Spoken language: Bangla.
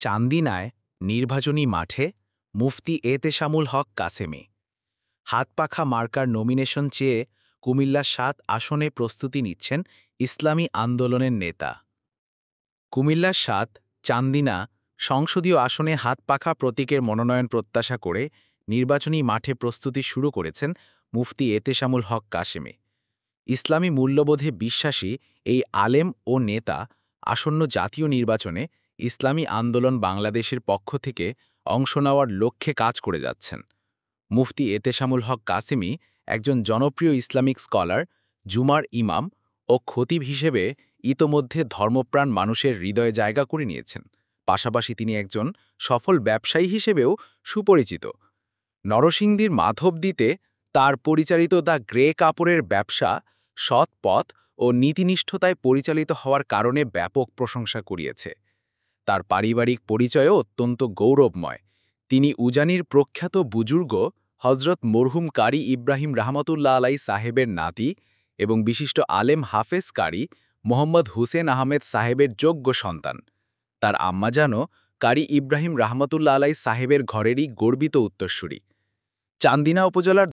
চান্দিনায় নির্বাচনী মাঠে মুফতি এতেশামুল হক কাসেমি হাতপাখা মার্কার নমিনেশন চেয়ে কুমিল্লা ৭ আসনে প্রস্তুতি নিচ্ছেন ইসলামী আন্দোলনের নেতা। কুমিল্লা ৭ চান্দিনা সংসদীয় আসনে হাতপাখা প্রতীকের মনোনয়ন প্রত্যাশা করে নির্বাচনী মাঠে প্রস্তুতি শুরু করেছেন মুফতি এতেশামুল হক কাসেমি। ইসলামী মূল্যবোধে বিশ্বাসী এই আলেম ও নেতা আসন্ন জাতীয় নির্বাচনে ইসলামী আন্দোলন বাংলাদেশের পক্ষ থেকে অংশ নেওয়ার লক্ষ্যে কাজ করে যাচ্ছেন। মুফতি এতেশামুল হক কাসেমি একজন জনপ্রিয় ইসলামিক স্কলার, জুমার ইমাম ও খতিব হিসেবে ইতোমধ্যে ধর্মপ্রাণ মানুষের হৃদয়ে জায়গা করে নিয়েছেন। পাশাপাশি তিনি একজন সফল ব্যবসায়ী হিসেবেও সুপরিচিত। নরসিংদীর মাধবদীতে তার পরিচালিত দ্য গ্রে কাপড়ের ব্যবসা সৎ পথ ও নীতিনিষ্ঠতায় পরিচালিত হওয়ার কারণে ব্যাপক প্রশংসা কুড়িয়েছে। তার পারিবারিক পরিচয়ও অত্যন্ত গৌরবময়। তিনি উজানির প্রখ্যাত বুজুর্গ হজরত মরহুম কারি ইব্রাহিম রাহমাতুল্লাহ আলাই সাহেবের নাতি এবং বিশিষ্ট আলেম হাফেজ কারি মোহাম্মদ হুসেন আহমেদ সাহেবের যোগ্য সন্তান। তার আম্মাজানও কারি ইব্রাহিম রাহমাতুল্লাহ আলাই সাহেবের ঘরেরই গর্বিত উত্তরসূরি। চান্দিনা উপজেলার